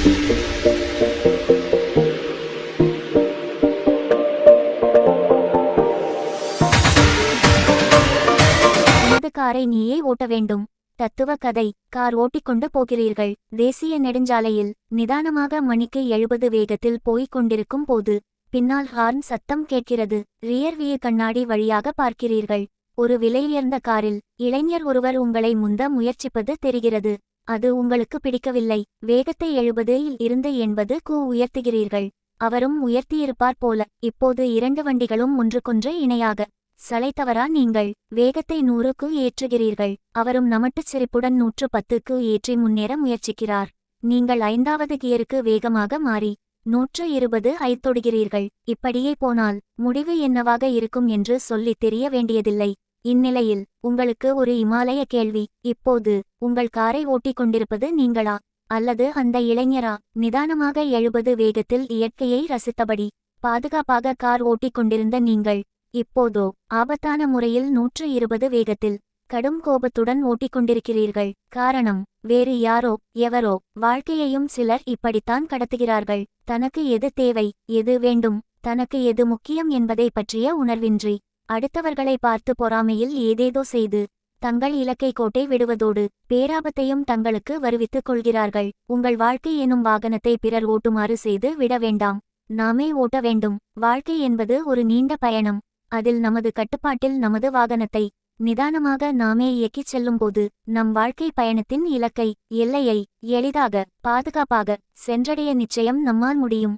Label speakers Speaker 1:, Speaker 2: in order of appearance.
Speaker 1: உனது காரை நீயே ஓட்ட வேண்டும். தத்துவ கதை. கார் ஓட்டிக்கொண்டு போகிறீர்கள். தேசிய நெடுஞ்சாலையில் நிதானமாக மணிக்கு 70 வேகத்தில் போய்க் கொண்டிருக்கும் போது பின்னால் ஹார்ன் சத்தம் கேட்கிறது. ரியர் வியூ கண்ணாடி வழியாக பார்க்கிறீர்கள். ஒரு விலையுயர்ந்த காரில் இளைஞர் ஒருவர் உங்களை முந்த முயற்சிப்பது தெரிகிறது. அது உங்களுக்கு பிடிக்கவில்லை. வேகத்தை 70இல் இருந்து 80க்கு உயர்த்துகிறீர்கள். அவரும் உயர்த்தியிருப்பார் போல. இப்போது 2 வண்டிகளும் ஒன்றுக்கொன்று இணையாக. சளைத்தவரா நீங்கள்? வேகத்தை 100க்கு ஏற்றுகிறீர்கள். அவரும் நமட்டுச் சிரிப்புடன் 110க்கு ஏற்றி முன்னேற முயற்சிக்கிறார். நீங்கள் 5வது கியருக்கு வேகமாக மாறி 120 ஐத் தொடுகிறீர்கள். இப்படியே போனால் முடிவு என்னவாக இருக்கும் என்று சொல்லித் தெரிய வேண்டியதில்லை. இந்நிலையில் உங்களுக்கு ஒரு இமாலய கேள்வி. இப்போது உங்கள் காரை ஓட்டிக் கொண்டிருப்பது நீங்களா அல்லது அந்த இளைஞரா? நிதானமாக 70 வேகத்தில் இயற்கையை ரசித்தபடி பாதுகாப்பாக கார் ஓட்டிக் கொண்டிருந்த நீங்கள் இப்போதோ ஆபத்தான முறையில் 120 வேகத்தில் கடும் கோபத்துடன் ஓட்டிக்கொண்டிருக்கிறீர்கள். காரணம் வேறு யாரோ எவரோ. வாழ்க்கையையும் சிலர் இப்படித்தான் கடத்துகிறார்கள். தனக்கு எது தேவை, எது வேண்டும், தனக்கு எது முக்கியம் என்பதை பற்றிய உணர்வின்றி அடுத்தவர்களை பார்த்து பொறாமையில் ஏதேதோ செய்து தங்கள் இலக்கை கோட்டை விடுவதோடு பேராபத்தையும் தங்களுக்கு வருவித்துக் கொள்கிறார்கள். உங்கள் வாழ்க்கை எனும் வாகனத்தை பிறர் ஓட்டுமாறு செய்து விட வேண்டாம். நாமே ஓட்ட வேண்டும். வாழ்க்கை என்பது ஒரு நீண்ட பயணம். அதில் நமது கட்டுப்பாட்டில் நமது வாகனத்தை நிதானமாக நாமே இயக்கிச் செல்லும்போது நம் வாழ்க்கை பயணத்தின் இலக்கை, எல்லையை எளிதாக பாதுகாப்பாக சென்றடைய நிச்சயம் நம்மால் முடியும்.